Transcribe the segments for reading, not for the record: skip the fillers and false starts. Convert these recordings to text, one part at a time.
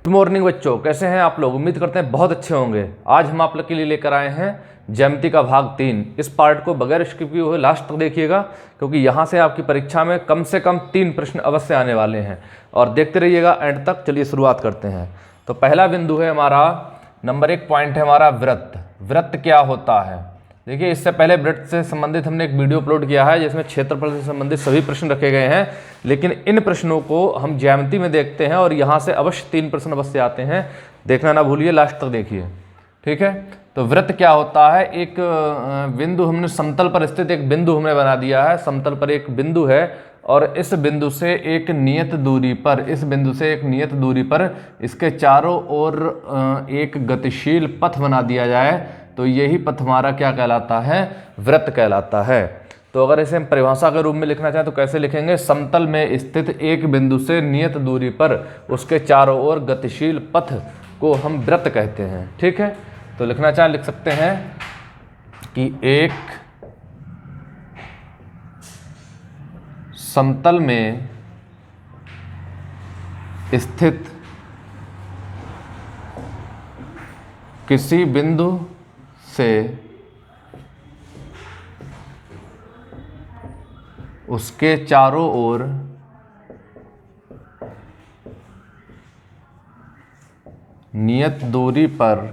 Good morning बच्चों, कैसे हैं आप लोग। उम्मीद करते हैं बहुत अच्छे होंगे। आज हम आप लोग के लिए लेकर आए हैं ज्यामिति का भाग 3। इस पार्ट को बगैर स्किप किए हुए लास्ट तक देखिएगा, क्योंकि यहाँ से आपकी परीक्षा में कम से कम 3 प्रश्न अवश्य आने वाले हैं और देखते रहिएगा एंड तक। चलिए शुरुआत करते हैं। तो पहला बिंदु है हमारा, नंबर 1 पॉइंट है हमारा वृत्त। वृत्त क्या होता है। देखिए, इससे पहले वृत्त से संबंधित हमने एक वीडियो अपलोड किया है जिसमें क्षेत्रफल से संबंधित सभी प्रश्न रखे गए हैं, लेकिन इन प्रश्नों को हम ज्यामिति में देखते हैं और यहाँ से अवश्य 3 प्रश्न अवश्य आते हैं। देखना ना भूलिए, लास्ट तक देखिए, ठीक है। तो वृत्त क्या होता है। एक बिंदु हमने समतल पर स्थित एक बिंदु हमने बना दिया है। समतल पर एक बिंदु है और इस बिंदु से एक नियत दूरी पर, इस बिंदु से एक नियत दूरी पर इसके चारों ओर एक गतिशील पथ बना दिया जाए तो यही पथ हमारा क्या कहलाता है, वृत्त कहलाता है। तो अगर इसे हम परिभाषा के रूप में लिखना चाहें तो कैसे लिखेंगे, समतल में स्थित एक बिंदु से नियत दूरी पर उसके चारों ओर गतिशील पथ को हम वृत्त कहते हैं, ठीक है। तो लिखना चाहें लिख सकते हैं कि एक समतल में स्थित किसी बिंदु से उसके चारों ओर नियत दूरी पर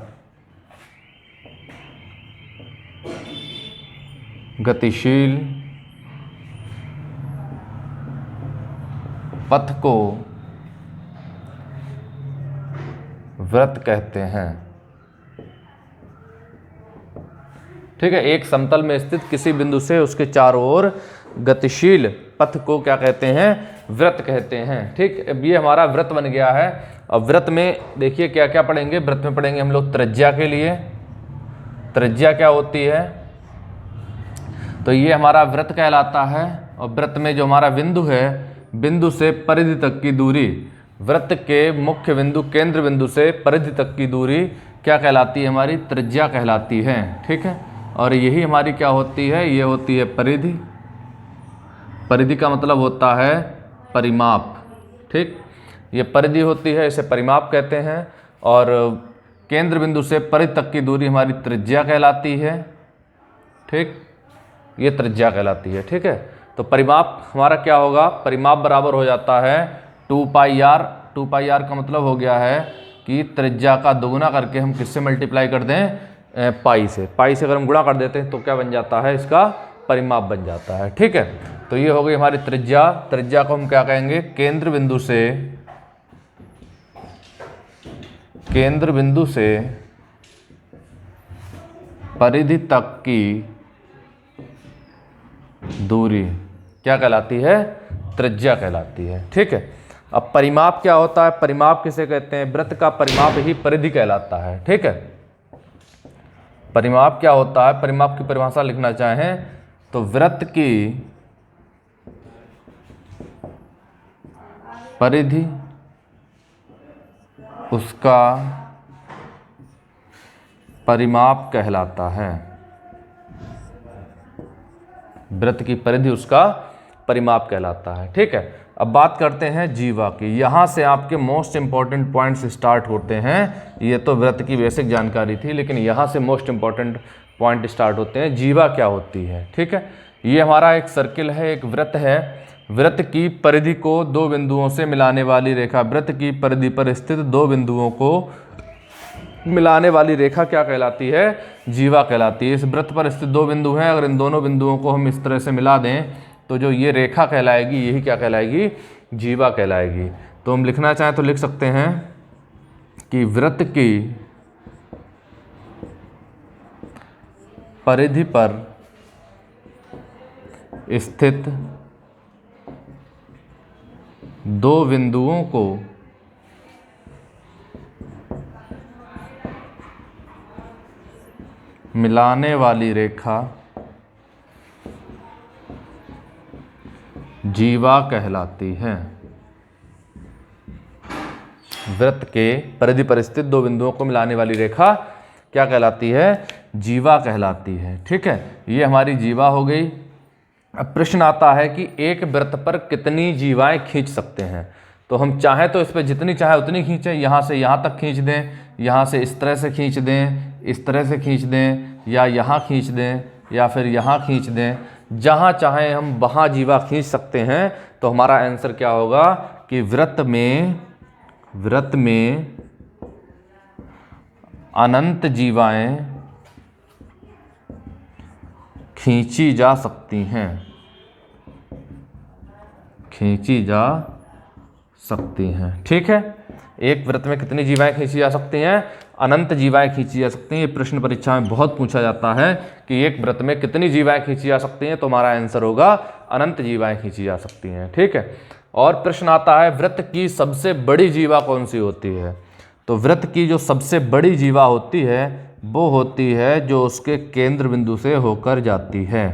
गतिशील पथ को वृत्त कहते हैं, ठीक है। एक समतल में स्थित किसी बिंदु से उसके चारों ओर गतिशील पथ को क्या कहते हैं, वृत्त कहते हैं, ठीक। अब ये हमारा वृत्त बन गया है। अब वृत्त में देखिए क्या क्या पढ़ेंगे। वृत्त में पढ़ेंगे हम लोग त्रिज्या के लिए। त्रिज्या क्या होती है, तो ये हमारा वृत्त कहलाता है। और वृत्त में जो हमारा बिंदु है, बिंदु से परिधि तक की दूरी, वृत्त के मुख्य बिंदु केंद्र बिंदु से परिधि तक की दूरी क्या कहलाती है, हमारी त्रिज्या कहलाती है, ठीक है। और यही हमारी क्या होती है, ये होती है परिधि। परिधि का मतलब होता है परिमाप, ठीक। ये परिधि होती है, इसे परिमाप कहते हैं। और केंद्र बिंदु से परिधि तक की दूरी हमारी त्रिज्या कहलाती है, ठीक। ये त्रिज्या कहलाती है, ठीक है। तो परिमाप हमारा क्या होगा, परिमाप बराबर हो जाता है 2πr। 2πr का मतलब हो गया है कि त्रिज्या का दोगुना करके हम किससे मल्टीप्लाई कर दें, पाई से। पाई से अगर हम गुणा कर देते हैं तो क्या बन जाता है, इसका परिमाप बन जाता है, ठीक है। तो ये हो गई हमारी त्रिज्या। त्रिज्या को हम क्या कहेंगे, केंद्र बिंदु से परिधि तक की दूरी क्या कहलाती है, त्रिज्या कहलाती है, ठीक है। अब परिमाप क्या होता है, परिमाप किसे कहते हैं, वृत्त का परिमाप ही परिधि कहलाता है, ठीक है। परिमाप क्या होता है, परिमाप की परिभाषा लिखना चाहें तो वृत्त की परिधि उसका परिमाप कहलाता है। वृत्त की परिधि उसका परिमाप कहलाता है, ठीक है। अब बात करते हैं जीवा की। यहाँ से आपके मोस्ट इंपॉर्टेंट पॉइंट्स स्टार्ट होते हैं। ये तो वृत्त की बेसिक जानकारी थी, लेकिन यहाँ से मोस्ट इंपॉर्टेंट पॉइंट स्टार्ट होते हैं। जीवा क्या होती है, ठीक है। ये हमारा एक सर्किल है, एक वृत्त है। वृत्त की परिधि को 2 बिंदुओं से मिलाने वाली रेखा, वृत्त की परिधि पर स्थित 2 बिंदुओं को मिलाने वाली रेखा क्या कहलाती है, जीवा कहलाती है। इस वृत्त पर स्थित 2 बिंदु हैं, अगर इन दोनों बिंदुओं को हम इस तरह से मिला दें तो जो ये रेखा कहलाएगी, यही क्या कहलाएगी, जीवा कहलाएगी। तो हम लिखना चाहें तो लिख सकते हैं कि वृत्त की परिधि पर स्थित 2 बिंदुओं को मिलाने वाली रेखा जीवा कहलाती है। वृत्त के परिधि पर स्थित 2 बिंदुओं को मिलाने वाली रेखा क्या कहलाती है, जीवा कहलाती है, ठीक है। ये हमारी जीवा हो गई। अब प्रश्न आता है कि एक वृत्त पर कितनी जीवाएं खींच सकते हैं। तो हम चाहें तो इस पर जितनी चाहे उतनी खींचें, यहाँ से यहाँ तक खींच दें, यहाँ से इस तरह से खींच दें, इस तरह से खींच दें, या यहाँ खींच दें, या फिर यहाँ खींच दें, जहाँ चाहें हम वहाँ जीवा खींच सकते हैं। तो हमारा आंसर क्या होगा कि वृत्त में अनंत जीवाएं खींची जा सकती हैं, खींची जा सकती हैं। ठीक है, एक वृत्त में कितनी जीवाएं खींची जा सकती हैं? अनंत जीवाएं खींची जा सकती हैं। ये प्रश्न परीक्षा में बहुत पूछा जाता है कि एक वृत्त में कितनी जीवाएं खींची जा सकती हैं, तो हमारा आंसर होगा अनंत जीवाएं खींची जा सकती हैं। ठीक है, और प्रश्न आता है वृत्त की सबसे बड़ी जीवा कौन सी होती है? तो वृत्त की जो सबसे बड़ी जीवा होती है वो होती है जो उसके केंद्र बिंदु से होकर जाती है।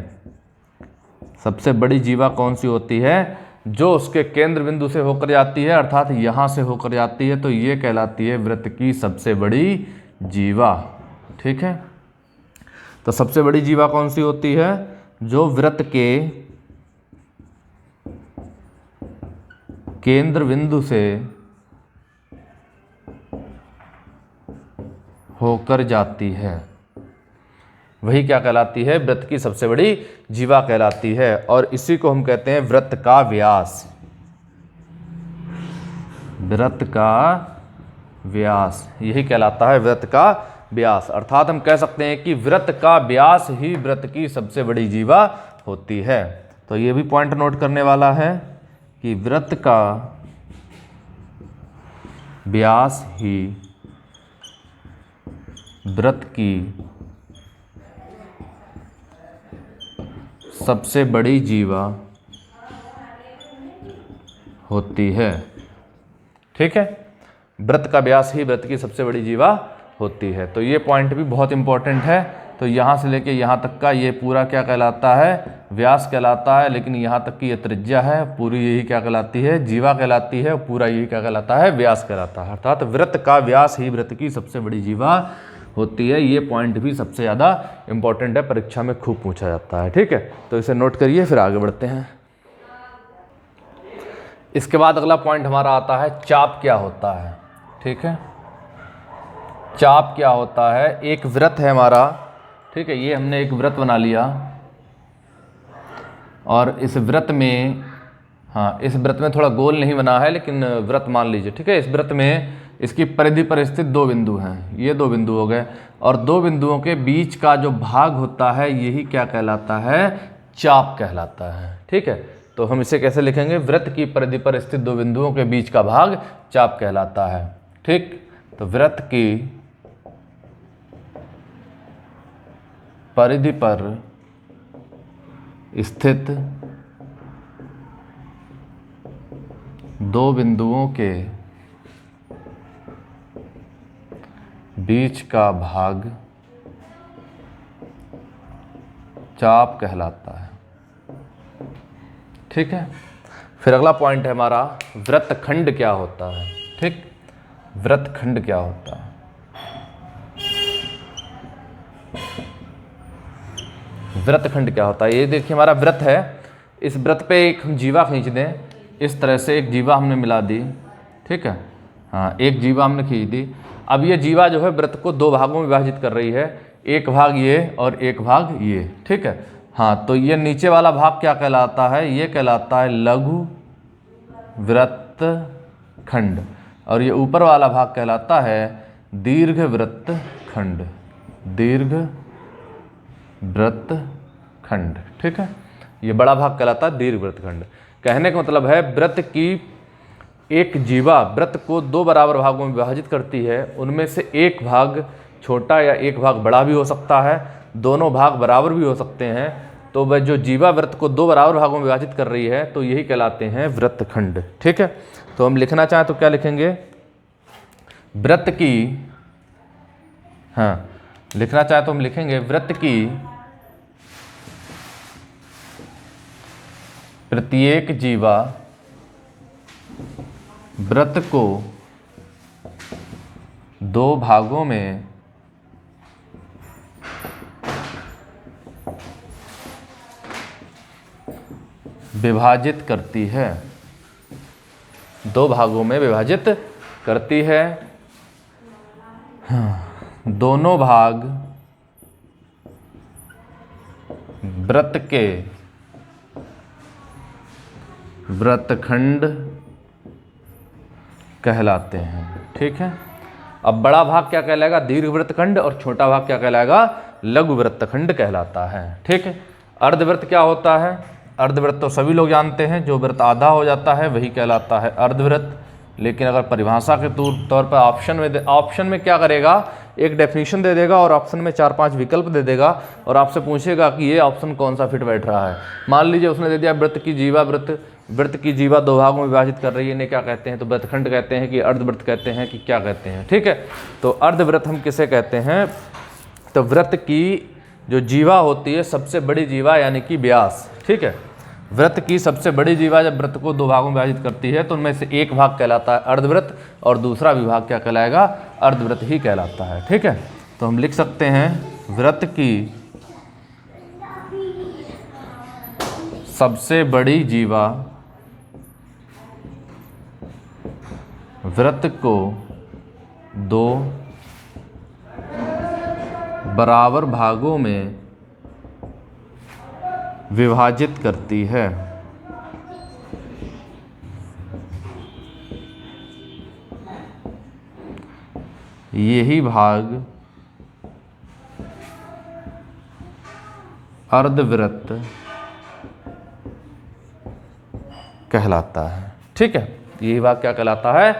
सबसे बड़ी जीवा कौन सी होती है? जो उसके केंद्र बिंदु से होकर जाती है, अर्थात यहाँ से होकर जाती है, तो ये कहलाती है वृत्त की सबसे बड़ी जीवा। ठीक है, तो सबसे बड़ी जीवा कौन सी होती है? जो वृत्त के केंद्र बिंदु से होकर जाती है, वही क्या कहलाती है? वृत्त की सबसे बड़ी जीवा कहलाती है। और इसी को हम कहते हैं वृत्त का व्यास। वृत्त का व्यास यही कहलाता है वृत्त का व्यास। अर्थात हम कह सकते हैं कि वृत्त का व्यास ही वृत्त की सबसे बड़ी जीवा होती है। तो ये भी पॉइंट नोट करने वाला है कि वृत्त का व्यास ही वृत्त की सबसे बड़ी जीवा होती है। ठीक है, वृत्त का व्यास ही वृत्त की सबसे बड़ी जीवा होती है। तो ये पॉइंट भी बहुत इंपॉर्टेंट है। तो यहाँ से लेके यहाँ तक का ये पूरा क्या कहलाता है? व्यास कहलाता है। लेकिन यहाँ तक की ये त्रिज्या है, पूरी यही क्या कहलाती है? जीवा कहलाती है। पूरा यही क्या कहलाता है? व्यास कहलाता है। अर्थात वृत्त का व्यास ही वृत्त की सबसे बड़ी जीवा होती है। ये पॉइंट भी सबसे ज़्यादा इंपॉर्टेंट है, परीक्षा में खूब पूछा जाता है। ठीक है, तो इसे नोट करिए, फिर आगे बढ़ते हैं। इसके बाद अगला पॉइंट हमारा आता है चाप क्या होता है। ठीक है, चाप क्या होता है? एक वृत्त है हमारा। ठीक है, ये हमने एक वृत्त बना लिया और इस वृत्त में, हाँ, इस वृत्त में थोड़ा गोल नहीं बना है, लेकिन वृत्त मान लीजिए। ठीक है, इस वृत्त में इसकी परिधि पर स्थित दो बिंदु हैं। ये दो बिंदु हो गए, और दो बिंदुओं के बीच का जो भाग होता है यही क्या कहलाता है? चाप कहलाता है। ठीक है, तो हम इसे कैसे लिखेंगे? वृत्त की परिधि पर स्थित दो बिंदुओं के बीच का भाग चाप कहलाता है। ठीक, तो वृत्त की परिधि पर स्थित दो बिंदुओं के बीच का भाग चाप कहलाता है। ठीक है, फिर अगला पॉइंट है हमारा वृत्तखंड क्या होता है। ठीक, वृत्तखंड क्या होता है? वृत्तखंड क्या होता है? ये देखिए हमारा वृत्त है, इस वृत्त पे एक हम जीवा खींच दें। इस तरह से एक जीवा हमने मिला दी। ठीक है, हाँ, एक जीवा हमने खींच दी। अब ये जीवा जो है वृत्त को दो भागों में विभाजित कर रही है, एक भाग ये और एक भाग ये। ठीक है, हाँ, तो ये नीचे वाला भाग क्या कहलाता है? ये कहलाता है लघु वृत्तखंड, और ये ऊपर वाला भाग कहलाता है दीर्घ वृत्तखंड। दीर्घ वृत्तखंड। ठीक है, ये बड़ा भाग कहलाता है दीर्घ वृत्तखंड। कहने का मतलब है वृत्त की एक जीवा वृत्त को दो बराबर भागों में विभाजित करती है। उनमें से एक भाग छोटा या एक भाग बड़ा भी हो सकता है, दोनों भाग बराबर भी हो सकते हैं। तो वह जो जीवा वृत्त को दो बराबर भागों में विभाजित कर रही है, तो यही कहलाते हैं वृत्तखंड। ठीक है, तो हम लिखना चाहें तो क्या लिखेंगे? वृत्त की, हाँ, लिखना चाहें तो हम लिखेंगे वृत्त की प्रत्येक जीवा वृत्त को दो भागों में विभाजित करती है। दो भागों में विभाजित करती है। दोनों भाग वृत्त के वृत्तखंड कहलाते हैं। ठीक है, अब बड़ा भाग क्या कहलाएगा? दीर्घ वृत्तखंड, और छोटा भाग क्या कहलाएगा? लघु वृत्तखंड कहलाता है। ठीक है, अर्धवृत्त क्या होता है? अर्धवृत्त तो सभी लोग जानते हैं, जो वृत्त आधा हो जाता है वही कहलाता है अर्धवृत्त। लेकिन अगर परिभाषा के तौर पर ऑप्शन में क्या करेगा? एक डेफिनेशन दे देगा और ऑप्शन में 4-5 विकल्प दे देगा और आपसे पूछेगा कि ये ऑप्शन कौन सा फिट बैठ रहा है। मान लीजिए उसने दे दिया वृत्त की जीवा दो भागों में विभाजित कर रही है, इन्हें क्या कहते हैं? तो वृत्तखंड कहते हैं कि अर्धवृत्त कहते हैं कि क्या कहते हैं? ठीक है, तो अर्धवृत्त हम किसे कहते हैं? तो वृत्त की जो जीवा होती है, सबसे बड़ी जीवा यानी कि व्यास। ठीक है, वृत्त की सबसे बड़ी जीवा जब वृत्त को दो भागों में विभाजित करती है तो उनमें से एक भाग कहलाता है अर्धवृत्त और दूसरा विभाग क्या कहलाएगा? अर्धवृत्त ही कहलाता है। ठीक है, तो हम लिख सकते हैं वृत्त की सबसे बड़ी जीवा वृत्त को दो बराबर भागों में विभाजित करती है। यही भाग अर्धवृत्त कहलाता है। ठीक है, यही भाग क्या कहलाता है?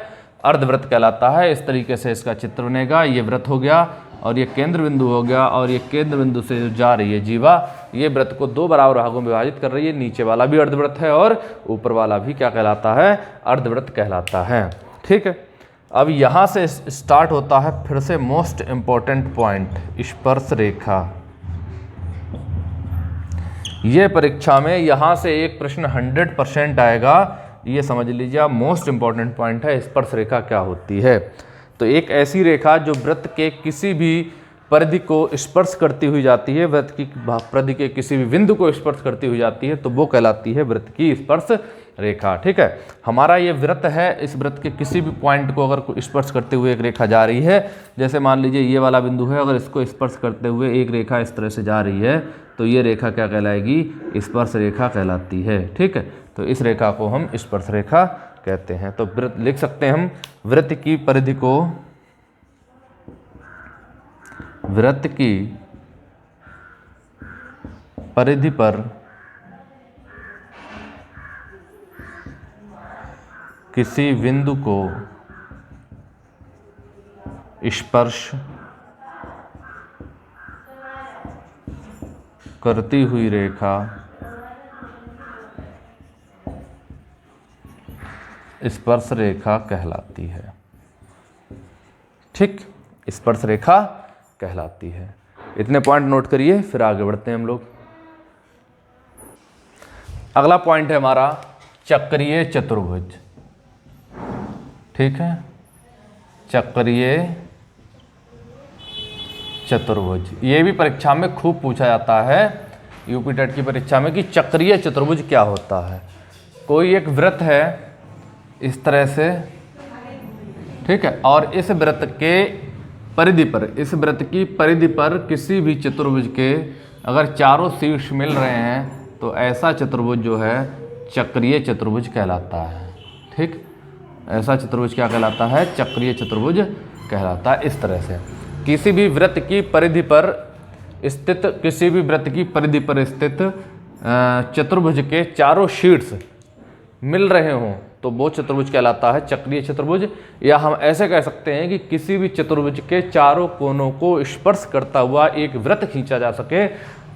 अर्धवृत्त कहलाता है। इस तरीके से इसका चित्र बनेगा। ये वृत्त हो गया और ये केंद्र बिंदु हो गया, और ये केंद्र बिंदु से जो जा रही है जीवा, ये वृत्त को दो बराबर भागों में विभाजित कर रही है। नीचे वाला भी अर्धवृत्त है और ऊपर वाला भी क्या कहलाता है? अर्धवृत्त कहलाता है। ठीक है, अब यहाँ से स्टार्ट होता है फिर से मोस्ट इंपॉर्टेंट पॉइंट, स्पर्श रेखा। ये परीक्षा में यहाँ से एक प्रश्न 100% आएगा, ये समझ लीजिए आप, मोस्ट इंपॉर्टेंट पॉइंट है। स्पर्श रेखा क्या होती है? तो एक ऐसी रेखा जो वृत्त के किसी भी परिधि को स्पर्श करती हुई जाती है, वृत्त की परिधि के किसी भी बिंदु को स्पर्श करती हुई जाती है, तो वो कहलाती है वृत्त की स्पर्श रेखा। ठीक है, हमारा ये वृत्त है, इस वृत्त के किसी भी पॉइंट को अगर स्पर्श करते हुए एक रेखा जा रही है, जैसे मान लीजिए ये वाला बिंदु है, अगर इसको स्पर्श करते हुए एक रेखा इस तरह से जा रही है, तो ये रेखा क्या कहलाएगी? स्पर्श रेखा कहलाती है। ठीक है, तो इस रेखा को हम स्पर्श रेखा कहते हैं। तो वृत्त लिख सकते हैं हम, वृत्त की परिधि को, वृत्त की परिधि पर किसी बिंदु को स्पर्श करती हुई रेखा स्पर्श रेखा कहलाती है। ठीक, स्पर्श रेखा कहलाती है। इतने पॉइंट नोट करिए, फिर आगे बढ़ते हैं हम लोग। अगला पॉइंट है हमारा चक्रीय चतुर्भुज। ठीक है, चक्रीय चतुर्भुज, ये भी परीक्षा में खूब पूछा जाता है, यूपी टेट की परीक्षा में, कि चक्रीय चतुर्भुज क्या होता है। कोई एक वृत्त है इस तरह से, ठीक है, और इस वृत्त के परिधि पर, इस वृत्त की परिधि पर किसी भी चतुर्भुज के अगर चारों शीर्ष मिल रहे हैं तो ऐसा चतुर्भुज जो है चक्रीय चतुर्भुज कहलाता है। ठीक, ऐसा चतुर्भुज क्या कहलाता है? चक्रीय चतुर्भुज कहलाता है। इस तरह से किसी भी वृत्त की परिधि पर स्थित, किसी भी वृत्त की परिधि पर स्थित चतुर्भुज के चारों शीर्ष मिल रहे हों तो वो चतुर्भुज कहलाता है चक्रीय चतुर्भुज। या हम ऐसे कह सकते हैं कि किसी भी चतुर्भुज के चारों कोनों को स्पर्श करता हुआ एक वृत्त खींचा जा सके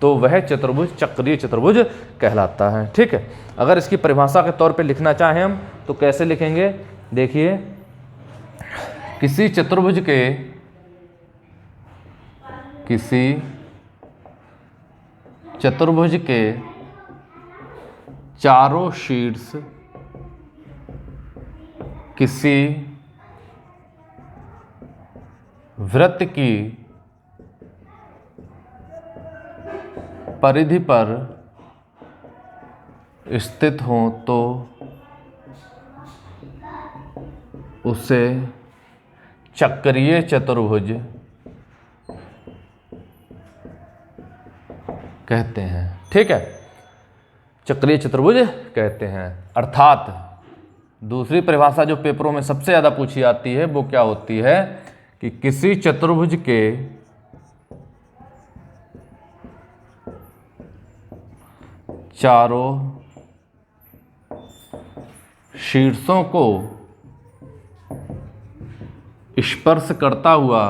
तो वह चतुर्भुज चक्रीय चतुर्भुज कहलाता है। ठीक है, अगर इसकी परिभाषा के तौर पे लिखना चाहें हम तो कैसे लिखेंगे? देखिए, किसी चतुर्भुज के चारों शीर्ष किसी वृत्त की परिधि पर स्थित हो तो उसे चक्रीय चतुर्भुज कहते हैं। ठीक है, चक्रीय चतुर्भुज कहते हैं। अर्थात दूसरी परिभाषा जो पेपरों में सबसे ज़्यादा पूछी जाती है वो क्या होती है कि किसी चतुर्भुज के चारों शीर्षों को स्पर्श करता हुआ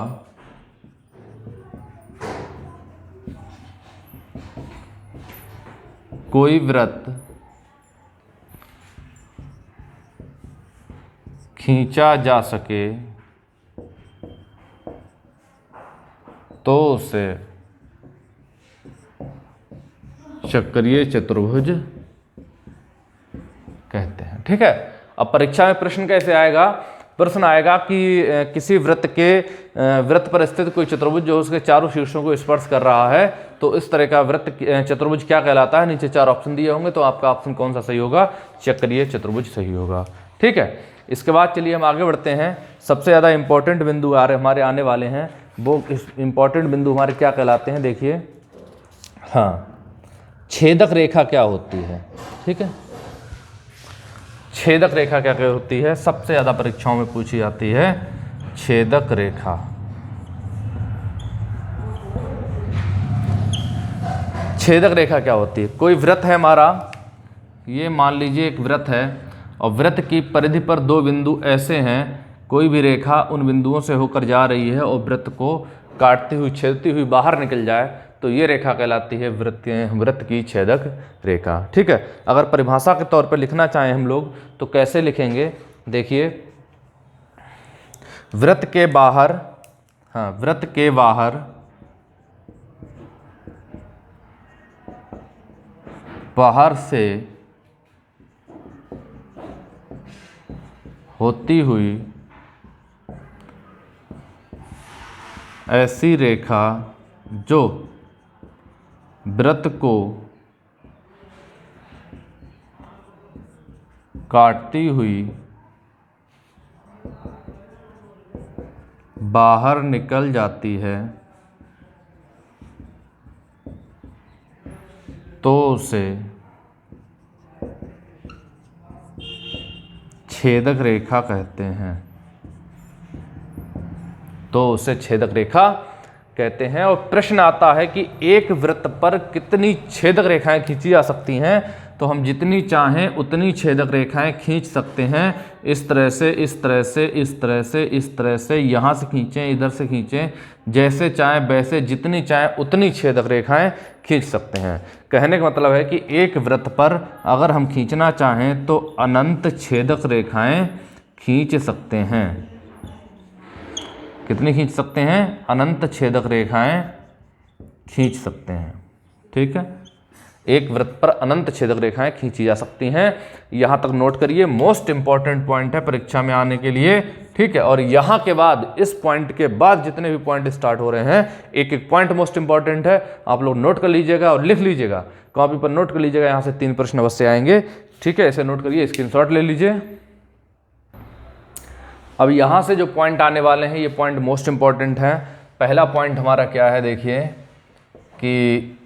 कोई वृत्त खींचा जा सके तो उसे चक्रीय चतुर्भुज कहते हैं। ठीक है, अब परीक्षा में प्रश्न कैसे आएगा? प्रश्न आएगा कि किसी वृत्त पर स्थित कोई चतुर्भुज जो उसके चारों शीर्षों को स्पर्श कर रहा है, तो इस तरह का वृत्त चतुर्भुज क्या कहलाता है? नीचे 4 ऑप्शन दिए होंगे, तो आपका ऑप्शन कौन सा सही होगा? चक्रीय चतुर्भुज सही होगा। ठीक है, इसके बाद चलिए हम आगे बढ़ते हैं। सबसे ज़्यादा इंपॉर्टेंट बिंदु हमारे आने वाले हैं, वो इंपॉर्टेंट बिंदु हमारे क्या कहलाते हैं? देखिए, हाँ, छेदक रेखा क्या होती है? ठीक है, छेदक रेखा क्या होती है? सबसे ज़्यादा परीक्षाओं में पूछी जाती है छेदक रेखा। छेदक रेखा क्या होती है? कोई वृत्त है हमारा, ये मान लीजिए एक वृत्त है, और वृत्त की परिधि पर 2 बिंदु ऐसे हैं, कोई भी रेखा उन बिंदुओं से होकर जा रही है और वृत्त को काटती हुई, छेदती हुई बाहर निकल जाए, तो ये रेखा कहलाती है वृत्त की छेदक रेखा। ठीक है, अगर परिभाषा के तौर पर लिखना चाहें हम लोग तो कैसे लिखेंगे? देखिए, वृत्त के बाहर, हाँ, वृत्त के बाहर से होती हुई ऐसी रेखा जो वृत्त को काटती हुई बाहर निकल जाती है, तो उसे छेदक रेखा कहते हैं। तो उसे छेदक रेखा कहते हैं। और प्रश्न आता है कि एक वृत्त पर कितनी छेदक रेखाएं खींची जा सकती हैं? तो हम जितनी चाहें उतनी छेदक रेखाएं खींच सकते हैं। इस तरह से, इस तरह से, इस तरह से, इस तरह से, यहाँ से खींचें, इधर से खींचें, जैसे चाहें वैसे, जितनी चाहें उतनी छेदक रेखाएं खींच सकते हैं। कहने का मतलब है कि एक वृत्त पर अगर हम खींचना चाहें तो अनंत छेदक रेखाएं खींच सकते हैं। कितनी खींच सकते हैं? अनंत छेदक रेखाएं खींच सकते हैं। ठीक है, एक वृत्त पर अनंत छेदक रेखाएं खींची जा सकती हैं। यहां तक नोट करिए, मोस्ट इंपॉर्टेंट पॉइंट है परीक्षा में आने के लिए। ठीक है, और यहां के बाद, इस पॉइंट के बाद जितने भी पॉइंट स्टार्ट हो रहे हैं, एक एक पॉइंट मोस्ट इंपॉर्टेंट है। आप लोग नोट कर लीजिएगा और लिख लीजिएगा, कॉपी पर नोट कर लीजिएगा। यहां से 3 प्रश्न अवश्य आएंगे। ठीक है, इसे नोट करिए, स्क्रीनशॉट ले लीजिए। अब यहाँ से जो पॉइंट आने वाले हैं, ये पॉइंट मोस्ट इंपॉर्टेंट है। पहला पॉइंट हमारा क्या है? देखिए कि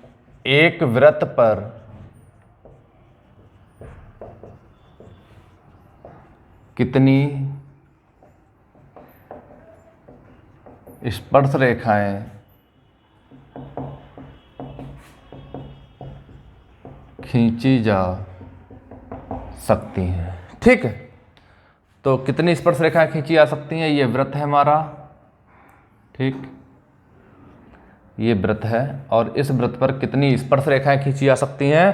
एक वृत्त पर कितनी स्पर्श रेखाएं खींची जा सकती हैं। ठीक है, तो कितनी स्पर्श रेखाएं खींची जा सकती हैं? ये वृत्त है हमारा, ठीक, ये वृत्त है, और इस वृत्त पर कितनी स्पर्श रेखाएं खींची जा सकती हैं?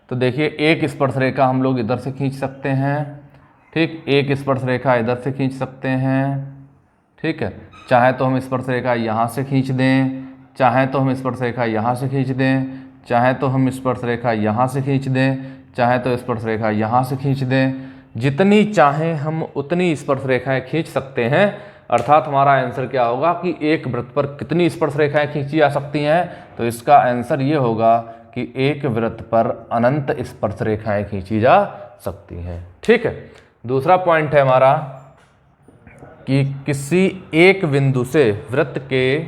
तो देखिए, एक स्पर्श रेखा हम लोग इधर से खींच सकते हैं। ठीक, एक स्पर्श रेखा इधर से खींच सकते हैं। ठीक है, चाहे तो हम स्पर्श रेखा यहाँ से खींच दें, चाहे तो हम स्पर्श रेखा यहाँ से खींच दें, चाहे तो हम स्पर्श रेखा यहाँ से खींच दें, चाहे तो स्पर्श रेखा यहाँ से खींच दें। जितनी चाहें हम उतनी स्पर्श रेखाएं खींच सकते हैं। अर्थात हमारा आंसर क्या होगा कि एक वृत्त पर कितनी स्पर्श रेखाएं खींची जा सकती हैं? तो इसका आंसर ये होगा कि एक वृत्त पर अनंत स्पर्श रेखाएं खींची जा सकती हैं। ठीक है, दूसरा पॉइंट है हमारा, कि किसी एक बिंदु से वृत्त के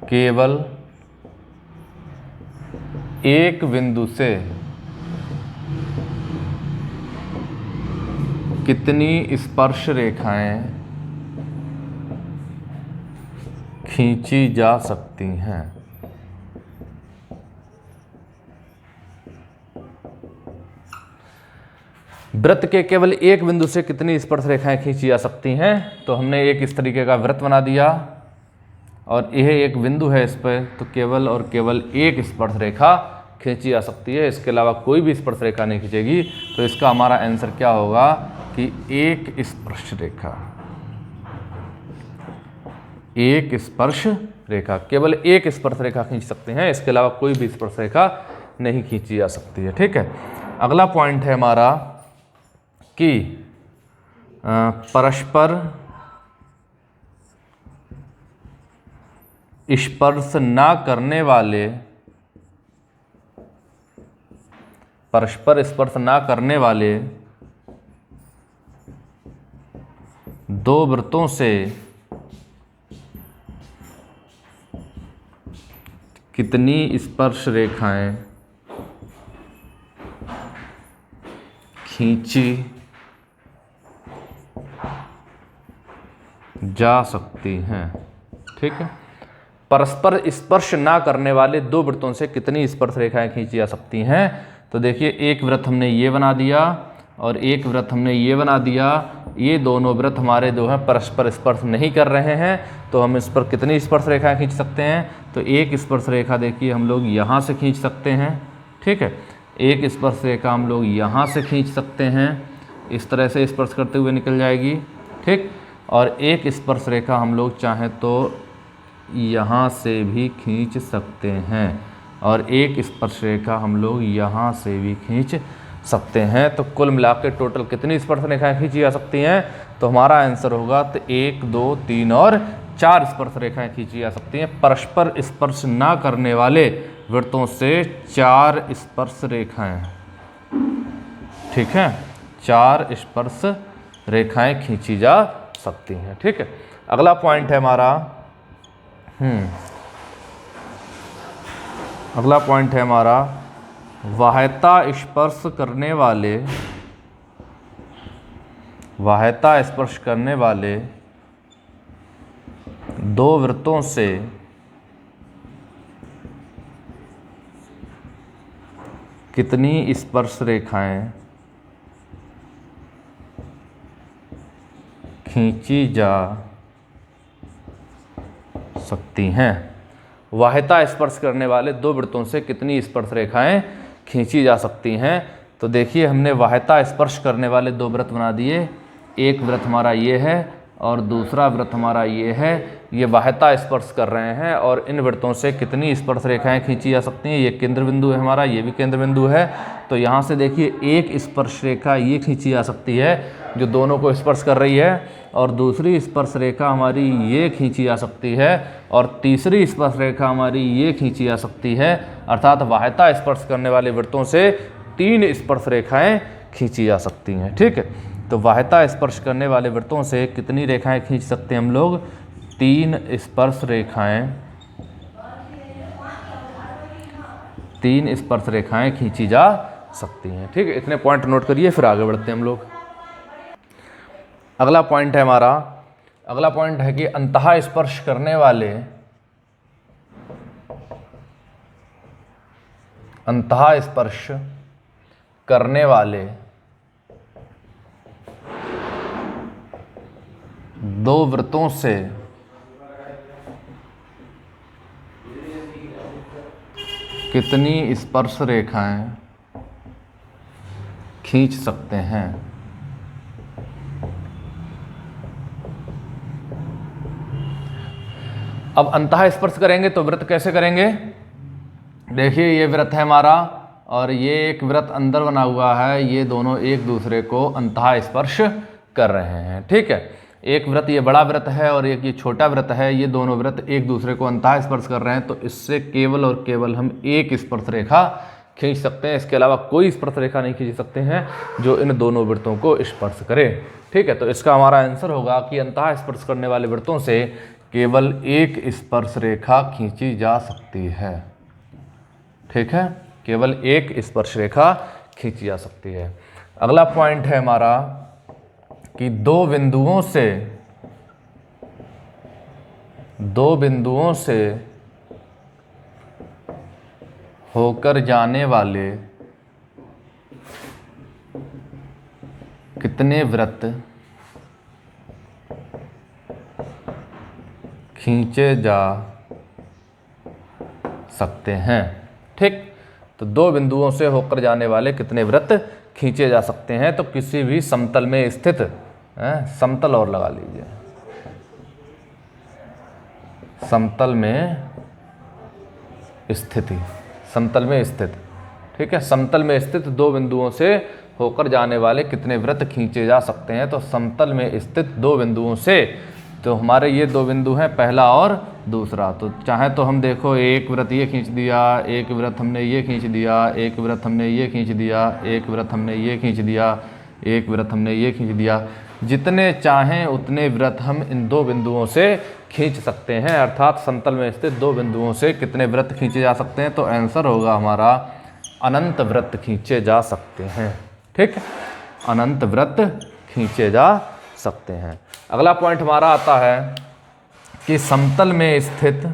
केवल एक बिंदु से कितनी स्पर्श रेखाएं खींची जा सकती हैं। वृत्त के केवल एक बिंदु से कितनी स्पर्श रेखाएं खींची जा सकती हैं। तो हमने एक इस तरीके का वृत्त बना दिया और यह एक बिंदु है, इस पर तो केवल और केवल एक स्पर्श रेखा खींची जा सकती है, इसके अलावा कोई भी स्पर्श रेखा नहीं खींचेगी। तो इसका हमारा आंसर क्या होगा कि एक स्पर्श रेखा, एक स्पर्श रेखा, केवल एक स्पर्श रेखा खींच सकते हैं, इसके अलावा कोई भी स्पर्श रेखा नहीं खींची जा सकती है। ठीक है, अगला पॉइंट है हमारा कि परस्पर स्पर्श ना करने वाले, परस्पर स्पर्श ना करने वाले दो वृत्तों से कितनी स्पर्श रेखाएं खींची जा सकती हैं। ठीक है, परस्पर स्पर्श ना करने वाले दो वृत्तों से कितनी स्पर्श रेखाएं खींची जा सकती हैं। तो देखिए, एक वृत्त हमने ये बना दिया और एक वृत्त हमने ये बना दिया। ये दोनों वृत्त हमारे जो हैं परस्पर स्पर्श नहीं कर रहे हैं, तो हम इस पर कितनी स्पर्श रेखाएं खींच सकते हैं। तो एक स्पर्श रेखा देखिए हम लोग यहाँ से खींच सकते हैं। ठीक है, एक स्पर्श रेखा हम लोग यहाँ से खींच सकते हैं, इस तरह से स्पर्श करते हुए निकल जाएगी। ठीक, और एक स्पर्श रेखा हम लोग चाहें तो यहाँ से भी खींच सकते हैं और एक स्पर्श रेखा हम लोग यहाँ से भी खींच सकते हैं। तो कुल मिला के टोटल कितनी स्पर्श रेखाएं खींची जा सकती हैं। तो हमारा आंसर होगा तो 1, 2, 3 और 4 स्पर्श रेखाएं खींची जा सकती हैं। परस्पर स्पर्श ना करने वाले वृत्तों से 4 स्पर्श रेखाएं, ठीक है, 4 स्पर्श रेखाएं खींची जा सकती हैं। ठीक है, अगला पॉइंट है हमारा अगला पॉइंट है हमारा वाह्यता स्पर्श करने वाले दो वृत्तों से कितनी स्पर्श रेखाएं खींची जा सकती हैं। वाह्यता स्पर्श करने वाले दो वृत्तों से कितनी स्पर्श रेखाएं खींची जा सकती हैं। तो देखिए, हमने वाह्यता स्पर्श करने वाले दो वृत्त बना दिए। एक वृत्त हमारा ये है और दूसरा वृत्त हमारा ये है। ये वाह्यता स्पर्श कर रहे हैं और इन वृत्तों से कितनी स्पर्श रेखाएं खींची जा सकती हैं। ये केंद्र बिंदु है हमारा, ये भी केंद्र बिंदु है। तो यहाँ से देखिए, एक स्पर्श रेखा ये खींची जा सकती है जो दोनों को स्पर्श कर रही है, और दूसरी स्पर्श रेखा हमारी ये खींची जा सकती है, और तीसरी स्पर्श रेखा हमारी ये खींची जा सकती है। अर्थात वाह्यता स्पर्श करने वाले वृत्तों से 3 स्पर्श रेखाएं खींची जा सकती हैं। ठीक है, तो वाह्यता स्पर्श करने वाले वृत्तों से कितनी रेखाएं खींच सकते हैं हम लोग। 3 स्पर्श रेखाएं खींची जा सकती हैं। ठीक है, इतने पॉइंट नोट करिए, फिर आगे बढ़ते हैं हम लोग। अगला पॉइंट है हमारा, अगला पॉइंट है कि अंतः स्पर्श करने वाले दो वृत्तों से कितनी स्पर्श रेखाएं खींच सकते हैं। अब अंतः स्पर्श करेंगे तो वृत्त कैसे करेंगे। देखिए, ये वृत्त है हमारा और ये एक वृत्त अंदर बना हुआ है। ये दोनों एक दूसरे को अंतः स्पर्श कर रहे हैं। ठीक है, एक वृत्त ये बड़ा वृत्त है और एक ये छोटा वृत्त है। ये दोनों वृत्त एक दूसरे को अंतः स्पर्श कर रहे हैं, तो इससे केवल और केवल हम एक स्पर्श रेखा खींच सकते हैं। इसके अलावा कोई स्पर्श रेखा नहीं खींच सकते हैं जो इन दोनों वृत्तों को स्पर्श करे। ठीक है, तो इसका हमारा आंसर होगा कि अंतः स्पर्श करने वाले वृत्तों से केवल एक स्पर्श रेखा खींची जा सकती है। ठीक है, केवल एक स्पर्श रेखा खींची जा सकती है। अगला पॉइंट है हमारा कि दो बिंदुओं से होकर जाने वाले कितने वृत्त खींचे जा सकते हैं। ठीक, तो दो बिंदुओं से होकर जाने वाले कितने वृत्त खींचे जा सकते हैं। तो किसी भी समतल में स्थित समतल और लगा लीजिए, समतल में स्थित। ठीक है, समतल में स्थित दो बिंदुओं से होकर जाने वाले कितने वृत्त खींचे जा सकते हैं। तो समतल में स्थित दो बिंदुओं से, तो हमारे ये दो बिंदु हैं, पहला और दूसरा। तो चाहे तो हम देखो एक वृत्त ये खींच दिया, एक वृत्त हमने ये खींच दिया, एक वृत्त हमने ये खींच दिया, एक वृत्त हमने ये खींच दिया, एक वृत्त हमने ये खींच दिया। जितने चाहें उतने वृत्त हम इन दो बिंदुओं से खींच सकते हैं। अर्थात समतल में स्थित दो बिंदुओं से कितने वृत्त खींचे जा सकते हैं। तो आंसर होगा हमारा अनंत वृत्त खींचे जा सकते हैं। ठीक, अनंत वृत्त खींचे जा सकते हैं। अगला पॉइंट हमारा आता है कि समतल में स्थित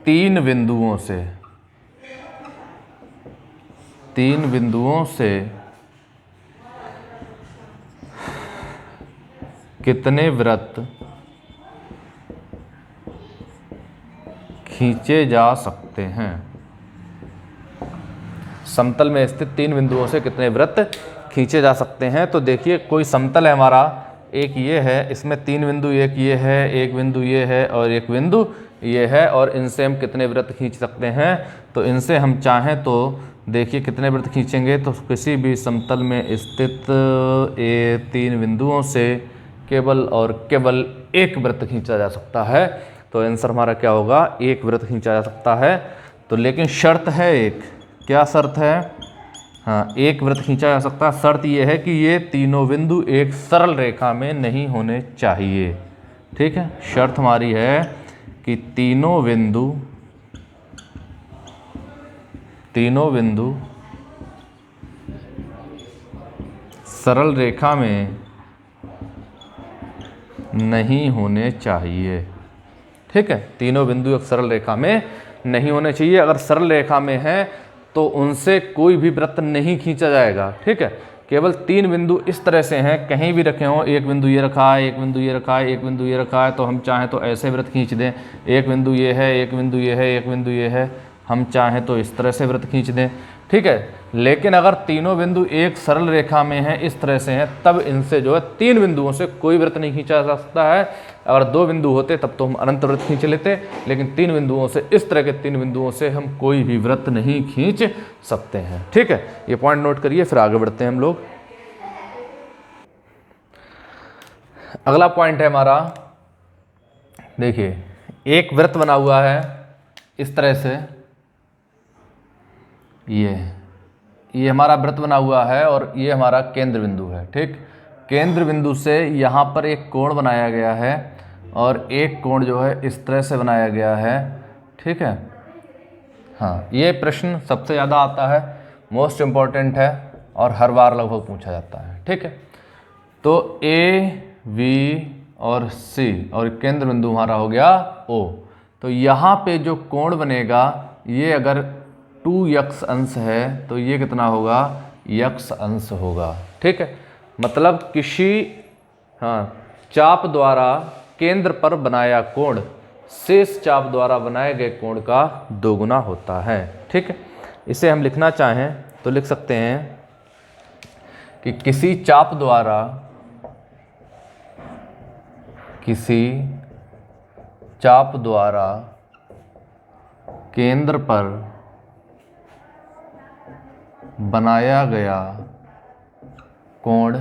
तीन बिंदुओं से कितने वृत्त खींचे जा सकते हैं। समतल में स्थित तीन बिंदुओं से कितने वृत्त खींचे जा सकते हैं। तो देखिए कोई समतल है हमारा, एक ये है, इसमें तीन बिंदु, एक ये है, एक बिंदु ये है और एक बिंदु ये है, और इनसे हम कितने वृत्त खींच सकते हैं। तो इनसे हम चाहें तो देखिए कितने वृत्त खींचेंगे। तो किसी भी समतल में स्थित ये तीन बिंदुओं से केवल और केवल एक वृत्त खींचा जा सकता है। तो आंसर हमारा क्या होगा, एक वृत्त खींचा जा सकता है। तो लेकिन शर्त है एक, क्या शर्त है, हाँ, एक वृत्त खींचा जा सकता है। शर्त यह है कि ये तीनों बिंदु एक सरल रेखा में नहीं होने चाहिए। ठीक है, शर्त हमारी है कि तीनों बिंदु सरल रेखा में नहीं होने चाहिए। ठीक है, तीनों बिंदु एक सरल रेखा में नहीं होने चाहिए। अगर सरल रेखा में है तो उनसे कोई भी वृत्त नहीं खींचा जाएगा। ठीक है, केवल तीन बिंदु इस तरह से हैं, कहीं भी रखे हों, एक बिंदु ये रखा है, एक बिंदु ये रखा है, एक बिंदु ये रखा है, तो हम चाहें तो ऐसे वृत्त खींच दें। एक बिंदु ये है, एक बिंदु ये है, एक बिंदु ये है, हम चाहें तो इस तरह से वृत्त खींच दें। ठीक है, लेकिन अगर तीनों बिंदु एक सरल रेखा में हैं, इस तरह से हैं, तब इनसे जो है तीन बिंदुओं से कोई वृत्त नहीं खींचा जा सकता है। अगर दो बिंदु होते तब तो हम अनंत वृत्त खींच लेते, लेकिन तीन बिंदुओं से, इस तरह के तीन बिंदुओं से हम कोई भी वृत्त नहीं खींच सकते हैं। ठीक है, ये पॉइंट नोट करिए, फिर आगे बढ़ते हैं हम लोग। अगला पॉइंट है हमारा, देखिए एक वृत्त बना हुआ है इस तरह से, ये हमारा वृत्त बना हुआ है और ये हमारा केंद्र बिंदु है। ठीक, केंद्र बिंदु से यहाँ पर एक कोण बनाया गया है और एक कोण जो है इस तरह से बनाया गया है। ठीक है, हाँ, ये प्रश्न सबसे ज़्यादा आता है, मोस्ट इम्पॉर्टेंट है और हर बार लगभग पूछा जाता है। ठीक है, तो ए, बी और सी और केंद्र बिंदु हमारा हो गया ओ। तो यहाँ पे जो कोण बनेगा, ये अगर 2x अंश है तो ये कितना होगा, x अंश होगा। ठीक है, मतलब किसी चाप द्वारा केंद्र पर बनाया कोण शेष चाप द्वारा बनाए गए कोण का दोगुना होता है। ठीक है, इसे हम लिखना चाहें तो लिख सकते हैं कि किसी चाप द्वारा केंद्र पर बनाया गया कोण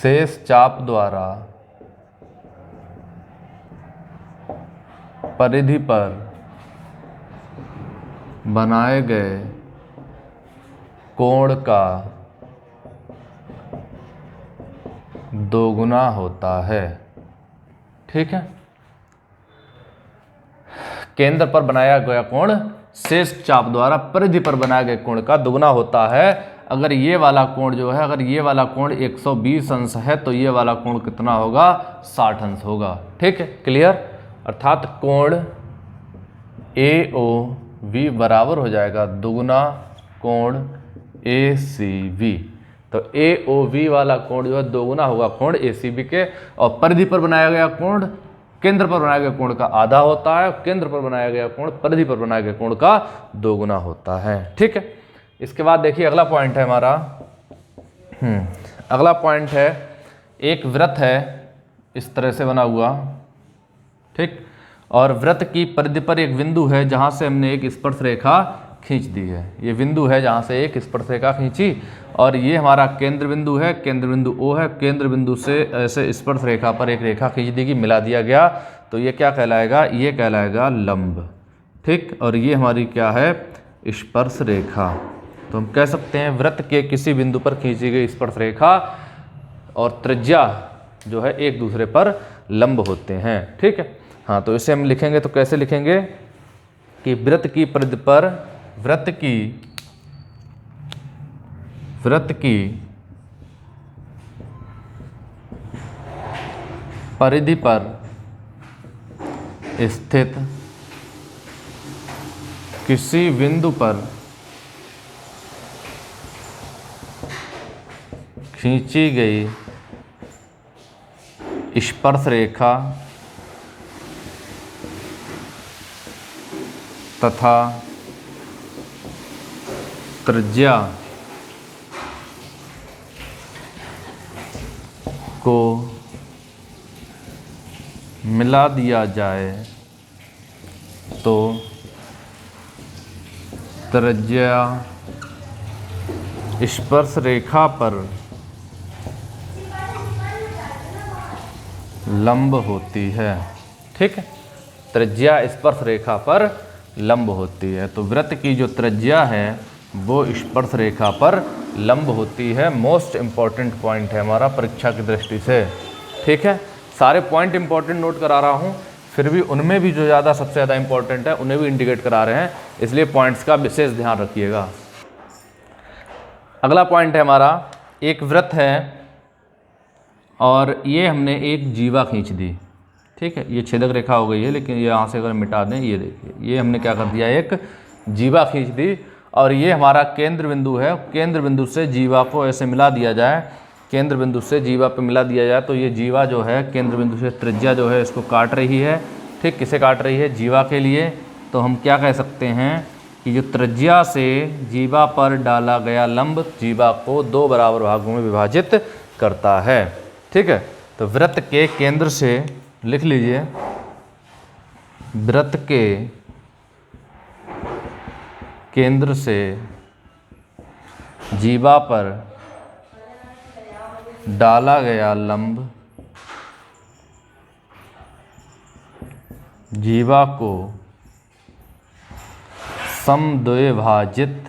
शेष चाप द्वारा परिधि पर बनाए गए कोण का दोगुना होता है। ठीक है, केंद्र पर बनाया गया कोण शेष चाप द्वारा परिधि पर बनाए गए कोण का दोगुना होता है। अगर ये वाला कोण जो है, अगर ये वाला कोण 120 अंश है तो ये वाला कोण कितना होगा, 60 अंश होगा। ठीक है, क्लियर। अर्थात कोण AOV बराबर हो जाएगा दोगुना कोण ACB। तो AOV वाला कोण जो है दोगुना होगा कोण ACB के, और परिधि पर बनाया गया कोण केंद्र पर बनाया गया कोण का आधा होता है, केंद्र पर बनाया गया कोण परिधि पर बनाया गया कोण का दोगुना होता है। ठीक है, इसके बाद देखिए अगला पॉइंट है हमारा। अगला पॉइंट है, एक वृत्त है इस तरह से बना हुआ, ठीक, और वृत्त की परिधि पर एक बिंदु है जहां से हमने एक स्पर्श रेखा खींच दी है। ये बिंदु है जहां से एक स्पर्श रेखा खींची, और ये हमारा केंद्र बिंदु है, केंद्र बिंदु O है। केंद्र बिंदु से ऐसे स्पर्श रेखा पर एक रेखा खींच दी गई, मिला दिया गया, तो ये क्या कहलाएगा, ये कहलाएगा लंब। ठीक, और ये हमारी क्या है, स्पर्श रेखा। तो हम कह सकते हैं वृत्त के किसी बिंदु पर खींची गई स्पर्श रेखा और त्रिज्या जो है एक दूसरे पर लंब होते हैं। ठीक है, हाँ, तो इसे हम लिखेंगे तो कैसे लिखेंगे कि वृत्त की परिधि पर वृत्त की परिधि पर स्थित किसी बिंदु पर खींची गई स्पर्श रेखा तथा त्रिज्या को मिला दिया जाए तो त्रिज्या स्पर्श रेखा पर लंब होती है। ठीक है, त्रिज्या स्पर्श रेखा पर लंब होती है। तो वृत्त की जो त्रिज्या है वो स्पर्श रेखा पर लंब होती है। मोस्ट इम्पॉर्टेंट पॉइंट है हमारा परीक्षा की दृष्टि से। ठीक है, सारे पॉइंट इंपॉर्टेंट नोट करा रहा हूँ, फिर भी उनमें भी जो ज़्यादा सबसे ज़्यादा इंपॉर्टेंट है उन्हें भी इंडिकेट करा रहे हैं, इसलिए पॉइंट्स का विशेष ध्यान रखिएगा। अगला पॉइंट है हमारा, एक वृत्त है और ये हमने एक जीवा खींच दी। ठीक है, ये छेदक रेखा हो गई है, लेकिन ये यहाँ से अगर मिटा दें, ये देखिए, ये हमने क्या कर दिया, एक जीवा खींच दी, और ये हमारा केंद्र बिंदु है। केंद्र बिंदु से जीवा को ऐसे मिला दिया जाए, केंद्र बिंदु से जीवा पे मिला दिया जाए, तो ये जीवा जो है केंद्र बिंदु से त्रिज्या जो है इसको काट रही है। ठीक, किसे काट रही है, जीवा के लिए। तो हम क्या कह सकते हैं कि जो त्रिज्या से जीवा पर डाला गया लंब जीवा को दो बराबर भागों में विभाजित करता है। ठीक है, तो वृत्त के केंद्र से लिख लीजिए, वृत्त के केंद्र से जीवा पर डाला गया लंब जीवा को समद्विभाजित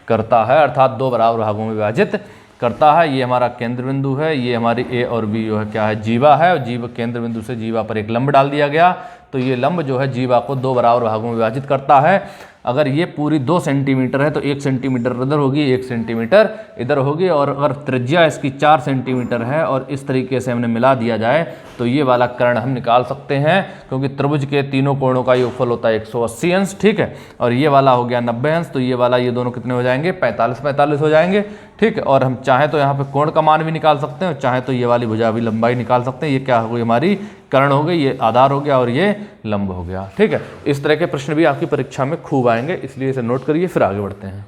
करता है, अर्थात दो बराबर भागों में विभाजित करता है। ये हमारा केंद्र बिंदु है, ये हमारी A और B जो है क्या है, जीवा है, और जीव केंद्र बिंदु से जीवा पर एक लंब डाल दिया गया, तो ये लंब जो है जीवा को दो बराबर भागों में विभाजित करता है। अगर ये पूरी 2 सेंटीमीटर है तो 1 सेंटीमीटर इधर होगी, 1 सेंटीमीटर इधर होगी, और अगर त्रिज्या इसकी 4 सेंटीमीटर है और इस तरीके से हमने मिला दिया जाए तो ये वाला कर्ण हम निकाल सकते हैं, क्योंकि त्रिभुज के तीनों कोणों का योगफल होता है 180 अंश। ठीक है, और ये वाला हो गया 90 अंश, तो ये वाला ये दोनों कितने हो जाएंगे, 45 हो जाएंगे। ठीक है, और हम चाहे तो यहाँ पे कोण का मान भी निकाल सकते हैं, और चाहे तो ये वाली भुजा भी लंबाई निकाल सकते हैं। ये क्या हो गई, हमारी कर्ण हो गई, ये आधार हो गया और ये लंब हो गया। ठीक है, इस तरह के प्रश्न भी आपकी परीक्षा में खूब आएंगे, इसलिए इसे नोट करिए, फिर आगे बढ़ते हैं।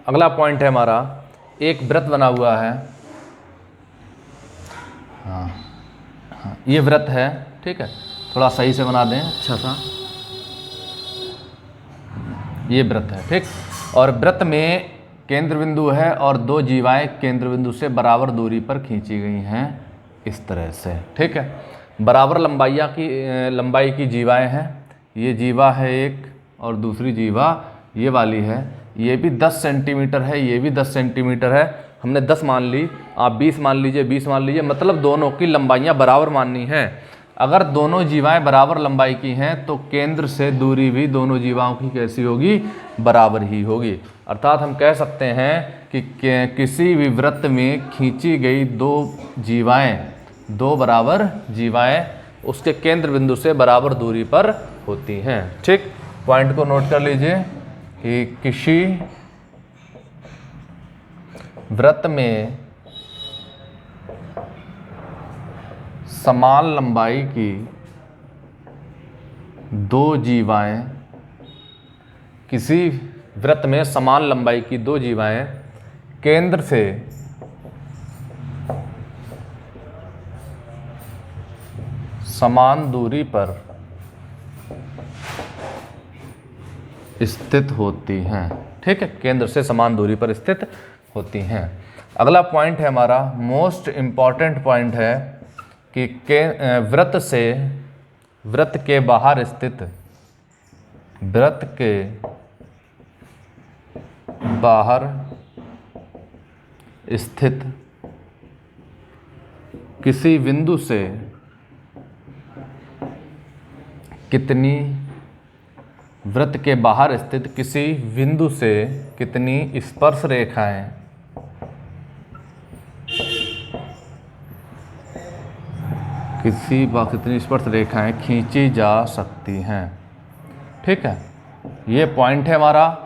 अगला पॉइंट है हमारा, एक वृत्त बना हुआ है। हाँ, ये वृत्त है। ठीक है, थोड़ा सही से बना दें, अच्छा सा, ये वृत्त है। ठीक, और वृत्त में केंद्र बिंदु है और दो जीवाएं केंद्र बिंदु से बराबर दूरी पर खींची गई हैं इस तरह से, ठीक है। बराबर लंबाई की जीवाएं हैं। ये जीवा है एक और दूसरी जीवा ये वाली है। ये भी 10 सेंटीमीटर है, ये भी 10 सेंटीमीटर है। हमने 10 मान ली, आप 20 मान लीजिए, 20 मान लीजिए, मतलब दोनों की लंबाइयाँ बराबर माननी है। अगर दोनों जीवाएं बराबर लंबाई की हैं तो केंद्र से दूरी भी दोनों जीवाओं की कैसी होगी, बराबर ही होगी। अर्थात हम कह सकते हैं कि किसी भी वृत्त में खींची गई दो बराबर जीवाएं उसके केंद्र बिंदु से बराबर दूरी पर होती हैं, ठीक। पॉइंट को नोट कर लीजिए कि किसी वृत्त में समान लंबाई की दो जीवाएं, किसी वृत्त में समान लंबाई की दो जीवाएं केंद्र से समान दूरी पर स्थित होती हैं, ठीक है। केंद्र से समान दूरी पर स्थित होती हैं। अगला पॉइंट है हमारा मोस्ट इम्पॉर्टेंट पॉइंट है कि वृत्त के बाहर स्थित किसी बिंदु से कितनी वृत्त के बाहर स्थित किसी बिंदु से कितनी स्पर्श रेखाएं कितनी स्पर्श रेखाएं खींची जा सकती हैं, ठीक है। ये पॉइंट है हमारा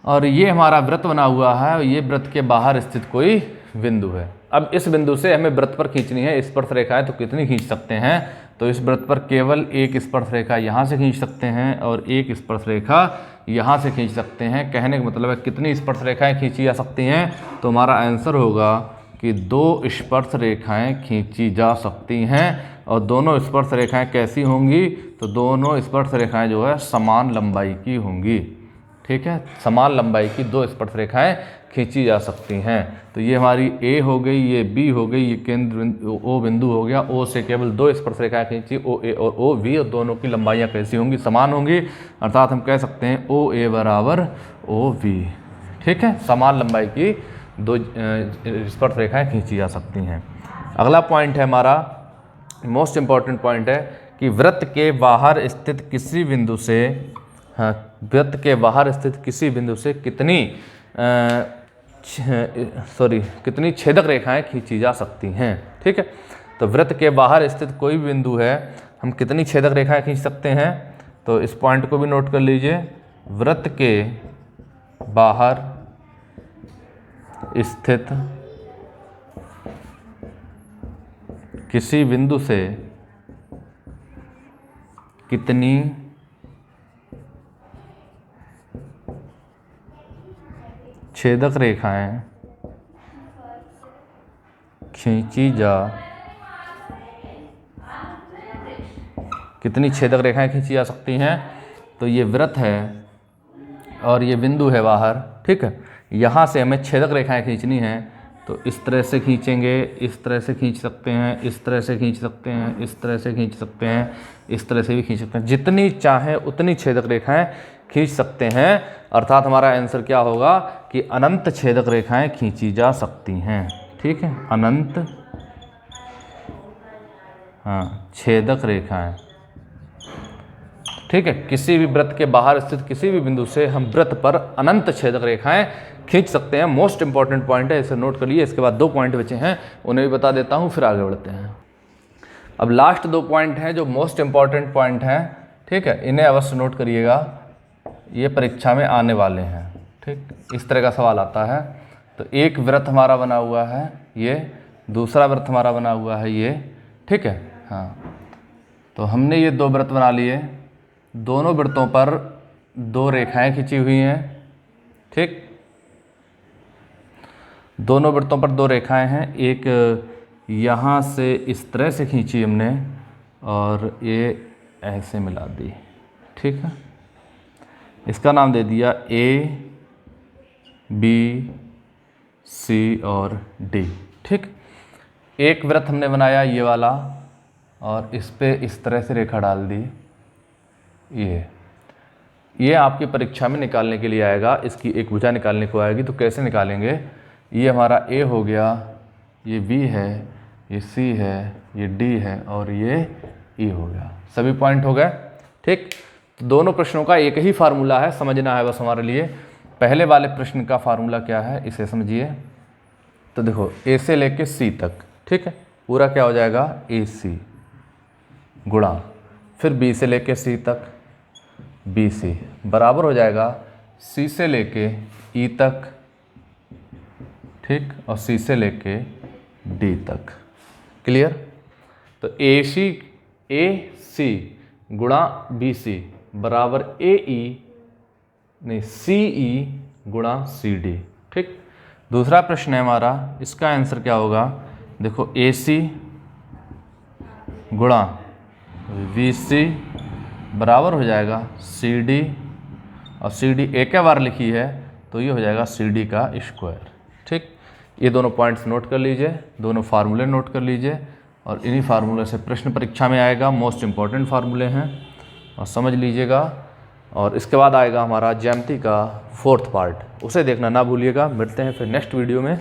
और ये हमारा वृत्त बना हुआ है और ये वृत्त के बाहर स्थित कोई बिंदु है। अब इस बिंदु से हमें वृत्त पर खींचनी है स्पर्श रेखाएं, तो कितनी खींच सकते हैं, तो इस वृत्त पर केवल एक स्पर्श रेखा यहाँ से खींच सकते हैं और एक स्पर्श रेखा यहाँ से खींच सकते हैं। कहने का मतलब है कितनी स्पर्श रेखाएं खींची जा सकती हैं, तो हमारा आंसर होगा कि 2 स्पर्श रेखाएं खींची जा सकती हैं। और दोनों स्पर्श रेखाएं कैसी होंगी, तो दोनों स्पर्श रेखाएं जो है समान लंबाई की होंगी, ठीक है। समान लंबाई की 2 स्पर्श रेखाएं खींची जा सकती हैं। तो ये हमारी ए हो गई, ये बी हो गई, ये केंद्र ओ बिंदु हो गया। ओ से केवल 2 स्पर्श रेखाएं खींची, ओ ए और ओ बी, और दोनों की लंबाइयाँ कैसी होंगी, समान होंगी। अर्थात हम कह सकते हैं ओ ए बराबर ओ बी, ठीक है। समान लंबाई की 2 स्पर्श रेखाएं खींची जा सकती हैं। अगला पॉइंट है हमारा मोस्ट इम्पॉर्टेंट पॉइंट है कि वृत्त के बाहर स्थित किसी बिंदु से कितनी छेदक रेखाएं खींची जा सकती हैं, ठीक है। तो वृत्त के बाहर स्थित कोई भी बिंदु है, हम कितनी छेदक रेखाएं खींच सकते हैं, तो इस पॉइंट को भी नोट कर लीजिए। वृत्त के बाहर स्थित किसी बिंदु से कितनी छेदक रेखाएं खींची जा सकती हैं, तो ये वृत्त है और ये बिंदु है बाहर, ठीक है। यहाँ से हमें छेदक रेखाएं खींचनी हैं, तो इस तरह से खींचेंगे, इस तरह से खींच सकते हैं, इस तरह से खींच सकते हैं, इस तरह से खींच सकते हैं, इस तरह से भी खींच सकते हैं। जितनी चाहें उतनी छेदक रेखाएं खींच सकते हैं। अर्थात हमारा आंसर क्या होगा कि अनंत छेदक रेखाएं खींची जा सकती हैं, ठीक है। अनंत छेदक रेखाएं, ठीक है। किसी भी वृत्त के बाहर स्थित किसी भी बिंदु से हम वृत्त पर अनंत छेदक रेखाएं खींच सकते हैं। मोस्ट इंपॉर्टेंट पॉइंट है, इसे नोट कर लिए। इसके बाद 2 पॉइंट बचे हैं, उन्हें भी बता देता हूं, फिर आगे बढ़ते हैं। अब लास्ट 2 पॉइंट हैं जो मोस्ट इंपॉर्टेंट पॉइंट हैं, ठीक है। इन्हें अवश्य नोट करिएगा, ये परीक्षा में आने वाले हैं, ठीक। इस तरह का सवाल आता है। तो एक वृत्त हमारा बना हुआ है ये, दूसरा वृत्त हमारा बना हुआ है ये, ठीक है। हाँ, तो हमने ये 2 वृत्त बना लिए, दोनों वृत्तों पर 2 रेखाएं खींची हुई हैं, ठीक। दोनों वृत्तों पर 2 रेखाएं हैं, एक यहाँ से इस तरह से खींची हमने और ये ऐसे मिला दी, ठीक है। इसका नाम दे दिया ए बी, सी और डी। ठीक, एक वृत्त हमने बनाया ये वाला और इस पे इस तरह से रेखा डाल दी। ये आपकी परीक्षा में निकालने के लिए आएगा, इसकी एक भुजा निकालने को आएगी। तो कैसे निकालेंगे? ये हमारा ए हो गया, ये बी है, ये सी है, ये डी है और ये ई हो गया। सभी पॉइंट हो गए। ठीक, दोनों प्रश्नों का एक ही फार्मूला है, समझना है बस हमारे लिए। पहले वाले प्रश्न का फार्मूला क्या है इसे समझिए। तो देखो ए से लेके सी तक, ठीक है, पूरा क्या हो जाएगा ए सी गुणा, फिर बी से लेके सी तक बी सी बराबर हो जाएगा सी से लेके ई तक, ठीक, और सी से लेके डी तक। क्लियर? तो ए सी गुणा बी सी बराबर ए ई नहीं सी ई गुणा सी डी। ठीक, दूसरा प्रश्न है हमारा, इसका आंसर क्या होगा? देखो ए सी गुणा वी सी बराबर हो जाएगा सी डी, और सी डी एक बार लिखी है तो ये हो जाएगा सी डी का स्क्वायर। ठीक, ये दोनों पॉइंट्स नोट कर लीजिए, दोनों फार्मूले नोट कर लीजिए, और इन्हीं फार्मूले से प्रश्न परीक्षा में आएगा। मोस्ट इंपॉर्टेंट फार्मूले हैं और समझ लीजिएगा। और इसके बाद आएगा हमारा ज्यामिति का 4th पार्ट, उसे देखना ना भूलिएगा। मिलते हैं फिर नेक्स्ट वीडियो में।